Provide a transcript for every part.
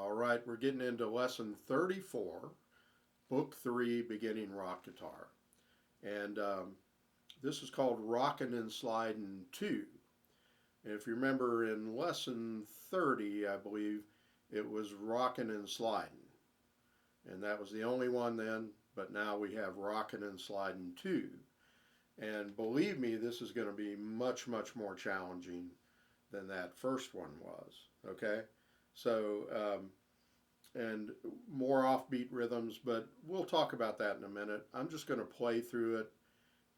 All right, we're getting into lesson 34, book 3, beginning rock guitar. And this is called Rockin' and Slidin' 2. And if you remember in lesson 30, I believe, it was Rockin' and Slidin'. And that was the only one then, but now we have Rockin' and Slidin' 2. And believe me, this is going to be much, much more challenging than that first one was, okay? So, and more offbeat rhythms, but we'll talk about that in a minute. I'm just going to play through it,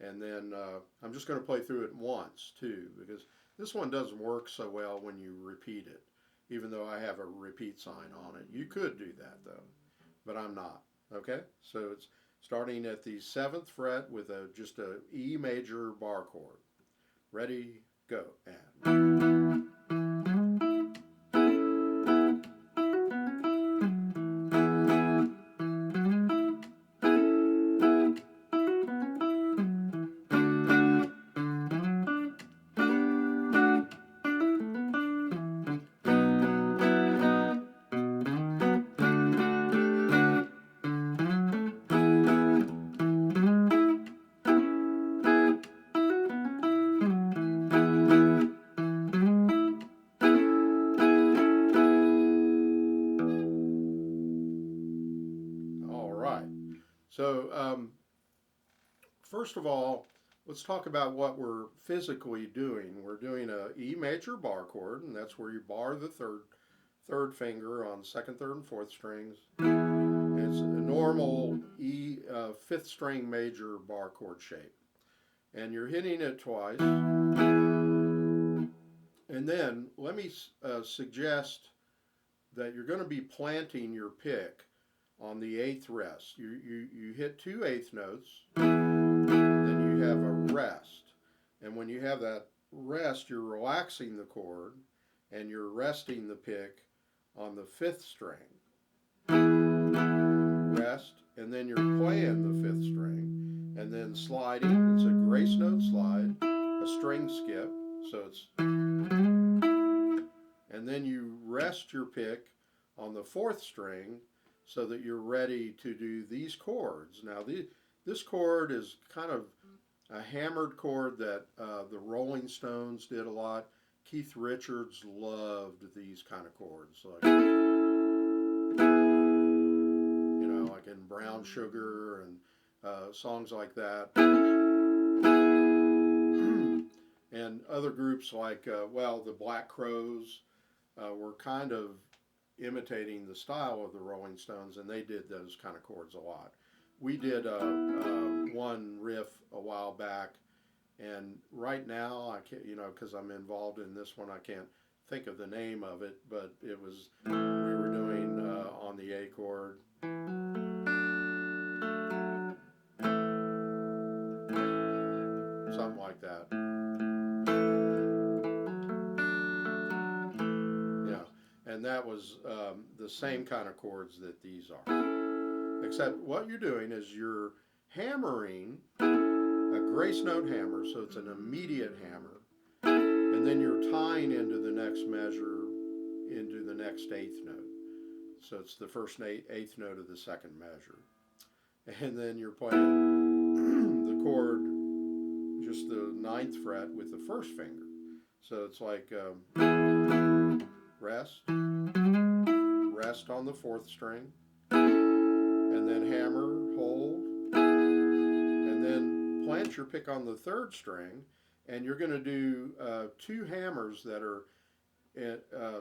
and then I'm just going to play through it once too, because this one doesn't work so well when you repeat it, even though I have a repeat sign on it. You could do that though, but I'm not, okay? So it's starting at the 7th fret with just a E major bar chord. Ready, go, and... All right. So first of all, let's talk about what we're physically doing. We're doing a E major bar chord, and that's where you bar the third finger on second, third, and fourth strings. It's a normal E 5th string major bar chord shape, and you're hitting it twice. And then let me suggest that you're going to be planting your pick on the 8th rest. You hit 2 8th notes, then you have a rest. And when you have that rest, you're relaxing the chord and you're resting the pick on the 5th string. Rest, and then you're playing the 5th string, and then sliding. It's a grace note slide, a string skip, so it's, and then you rest your pick on the 4th string so that you're ready to do these chords. Now this chord is kind of a hammered chord that the Rolling Stones did a lot. Keith Richards loved these kind of chords, like, you know, like in Brown Sugar and songs like that. And other groups like, well, the Black Crowes were kind of imitating the style of the Rolling Stones, and they did those kind of chords a lot. We did one riff a while back, and right now I can't, you know, because I'm involved in this one, I can't think of the name of it, but it was, we were doing on the A chord. Something like that. Yeah, and that was the same kind of chords that these are. Except what you're doing is you're hammering a grace note hammer, so it's an immediate hammer, and then you're tying into the next measure, into the next 8th note. So it's the first 8th note of the second measure. And then you're playing the chord, just the 9th fret with the 1st finger. So it's like rest, rest on the 4th string, and then hammer, hold, and then plant your pick on the 3rd string, and you're going to do 2 hammers that are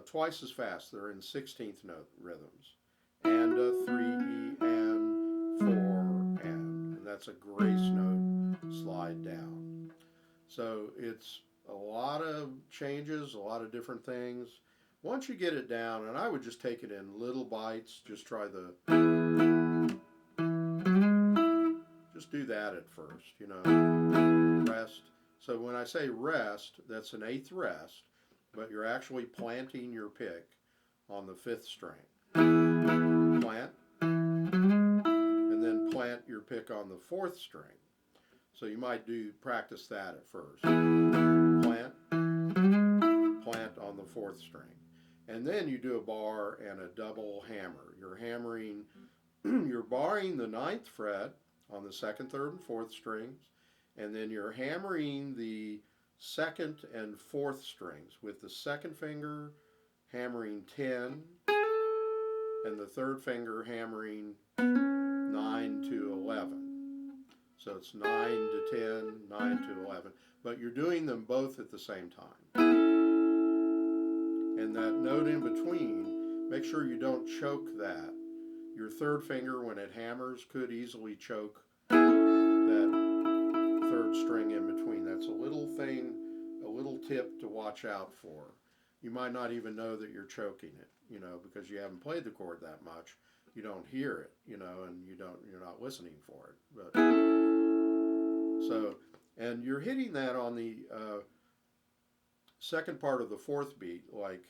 twice as fast. They're in 16th note rhythms, and 3 E and 4 and that's a grace note slide down. So it's a lot of changes, a lot of different things. Once you get it down, and I would just take it in little bites, just try the, just do that at first, you know, rest. So when I say rest, that's an 8th rest, but you're actually planting your pick on the 5th string. Plant, and then plant your pick on the 4th string. So you might practice that at first. Plant, plant on the 4th string. And then you do a bar and a double hammer. You're hammering, you're barring the ninth fret on the second, third, and fourth strings, and then you're hammering the second and fourth strings with the second finger hammering 10 and the third finger hammering 9 to 11. So it's 9 to 10, 9 to 11. But you're doing them both at the same time. And that note in between, make sure you don't choke that. Your third finger, when it hammers, could easily choke that third string in between. That's a little thing, a little tip to watch out for. You might not even know that you're choking it, because you haven't played the chord that much. You don't hear it, and you're not listening for it. But so, and you're hitting that on the second part of the fourth beat, like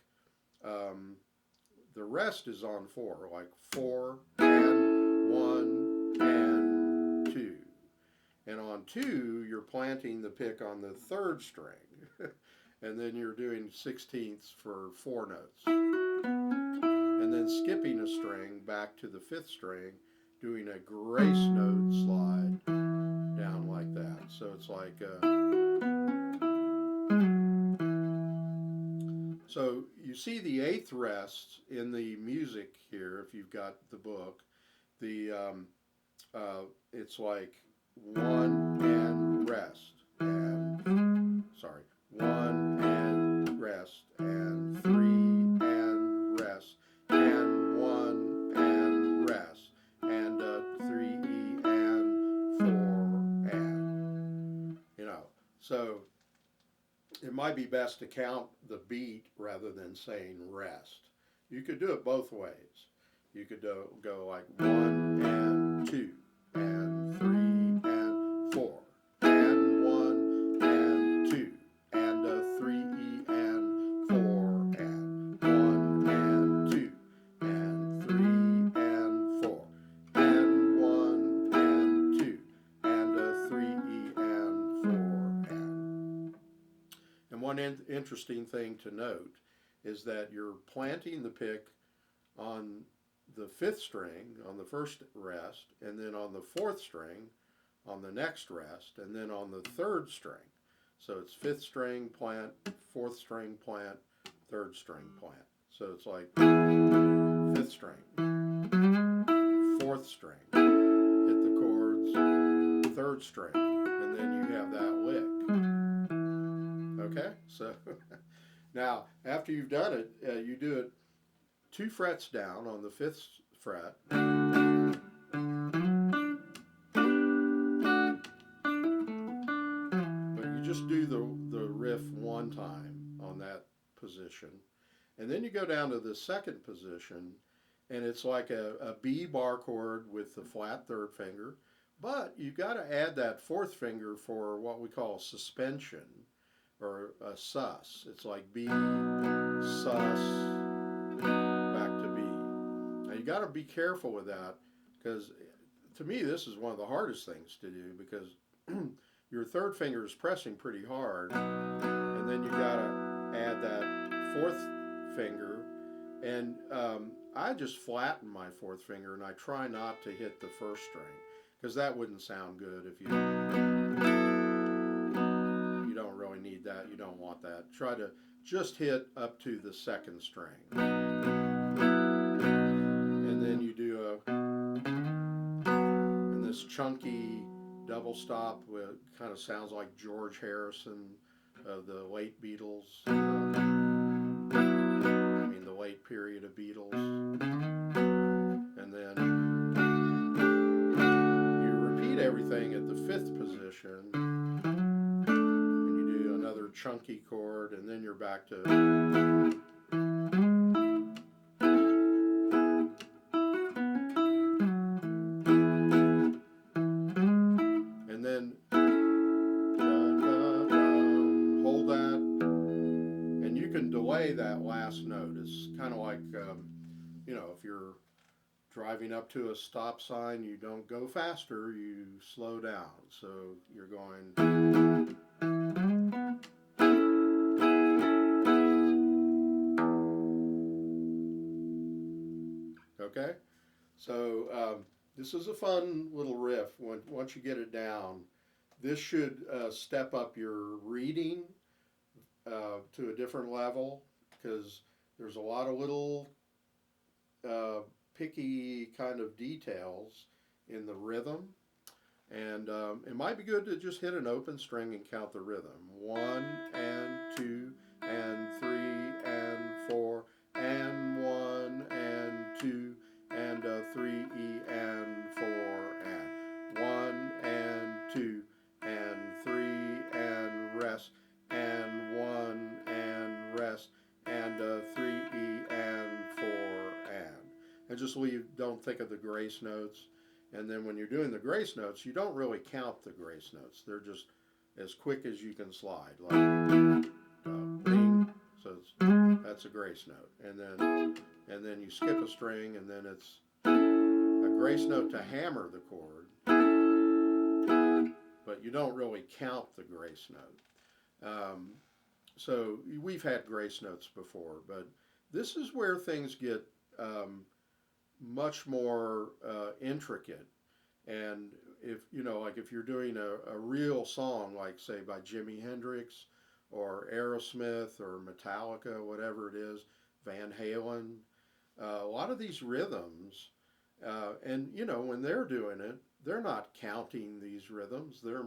the rest is on 4, like 4 and 1 and 2. And on 2, you're planting the pick on the third string. And then you're doing 16ths for 4 notes. And then skipping a string back to the 5th string, doing a grace note slide down like that. So it's like, so you see the 8th rest in the music here, if you've got the book. It's like 1 and rest, and, sorry, 1 and rest, and 3 and rest, and 1 and rest, and 3 and 4 and, so it might be best to count the beat rather than saying rest. You could do it both ways. You could go like 1 and 2 and 3 and 4 and 1 and 2 and 3 and 4 and 1 and 2 and 3 and 4 and 1 and 2 and 3 and 4 and one interesting thing to note is that you're planting the pick on the 5th string on the first rest, and then on the 4th string on the next rest, and then on the 3rd string. So it's 5th string plant, 4th string plant, 3rd string plant. So it's like 5th string, 4th string, hit the chords, 3rd string, and then you have that lick. Okay, so now after you've done it, you do it 2 frets down on the 5th fret, but you just do the riff one time on that position, and then you go down to the 2nd position, and it's like a B bar chord with the flat 3rd finger, but you've got to add that 4th finger for what we call suspension, or a sus. It's like B, sus, back to B. Now you got to be careful with that, because to me this is one of the hardest things to do, because your 3rd finger is pressing pretty hard, and then you got to add that 4th finger, and I just flatten my 4th finger, and I try not to hit the 1st string, because that wouldn't sound good if you don't really need that. You don't want that. Try to just hit up to the 2nd string. And then you do and this chunky double stop with kind of sounds like George Harrison of the late Beatles. I mean the late period of Beatles. And then you repeat everything at the 5th position. Chunky chord, and then you're back to, and then hold that, and you can delay that last note. It's kind of like if you're driving up to a stop sign, you don't go faster, you slow down. So you're going, Okay, so this is a fun little riff. Once you get it down, this should step up your reading to a different level because there's a lot of little uh, picky kind of details in the rhythm. And it might be good to just hit an open string and count the rhythm. 1 and 2 and 3 and 4 and 1 and 2 and 3 and 4 and 1 and 2 and 3 and rest and 1 and rest and 3 and 4 and just leave. Don't think of the grace notes. And then when you're doing the grace notes, you don't really count the grace notes. They're just as quick as you can slide. Like ring. So that's a grace note. And then you skip a string, and then it's a grace note to hammer the chord. But you don't really count the grace note. So we've had grace notes before, but this is where things get much more intricate. And if like if you're doing a real song, like say by Jimi Hendrix or Aerosmith or Metallica, whatever it is, Van Halen, a lot of these rhythms, and when they're doing it, they're not counting these rhythms. They're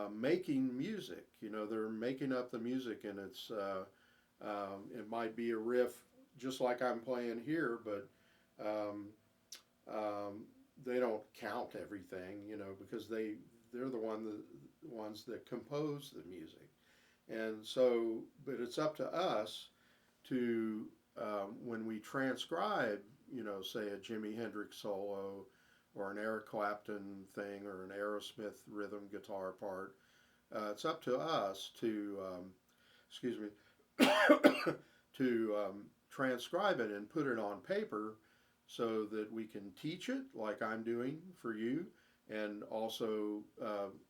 making music. They're making up the music, and it might be a riff just like I'm playing here, but um, they don't count everything, because they're the ones that compose the music, and so, but it's up to us to when we transcribe, say a Jimi Hendrix solo or an Eric Clapton thing or an Aerosmith rhythm guitar part. It's up to us to, excuse me, to transcribe it and put it on paper so that we can teach it like I'm doing for you, and also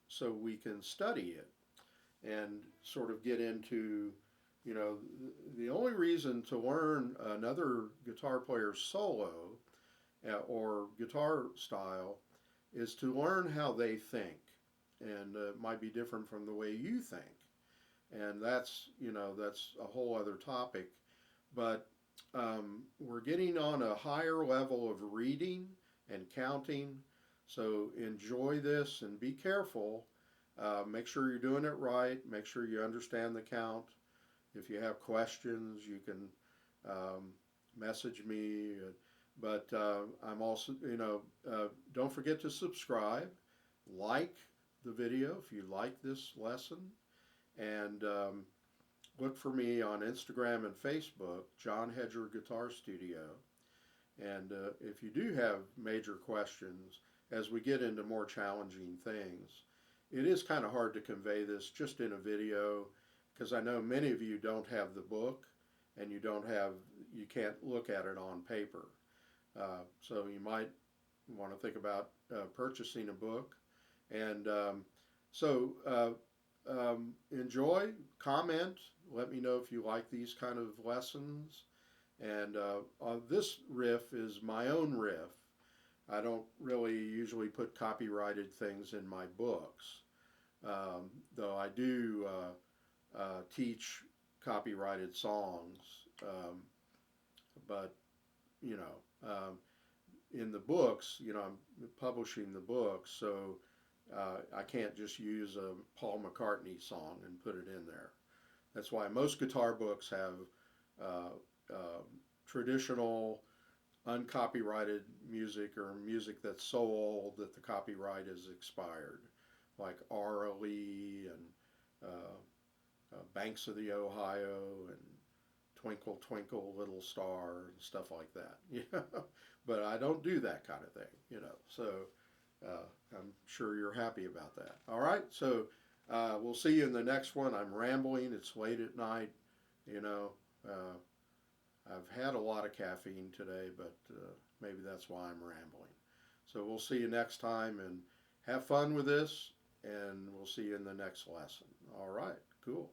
so we can study it and sort of get into, the only reason to learn another guitar player's solo or guitar style is to learn how they think. And it might be different from the way you think. And that's a whole other topic. But we're getting on a higher level of reading and counting. So enjoy this and be careful. Make sure you're doing it right. Make sure you understand the count. If you have questions, you can message me. But I'm also, don't forget to subscribe, like the video if you like this lesson, and look for me on Instagram and Facebook, John Hedger Guitar Studio. And if you do have major questions, as we get into more challenging things, it is kind of hard to convey this just in a video, because I know many of you don't have the book and you can't look at it on paper. So you might want to think about purchasing a book. And enjoy, comment, let me know if you like these kind of lessons. And this riff is my own riff. I don't really usually put copyrighted things in my books, though I do teach copyrighted songs. But, in the books, I'm publishing the books, so I can't just use a Paul McCartney song and put it in there. That's why most guitar books have traditional, uncopyrighted music, or music that's so old that the copyright is expired, like Ara Lee and Banks of the Ohio and Twinkle Twinkle Little Star and stuff like that. But I don't do that kind of thing, So I'm sure you're happy about that. All right, so we'll see you in the next one. I'm rambling. It's late at night. I've had a lot of caffeine today, but maybe that's why I'm rambling. So we'll see you next time, and have fun with this, and we'll see you in the next lesson. All right, cool.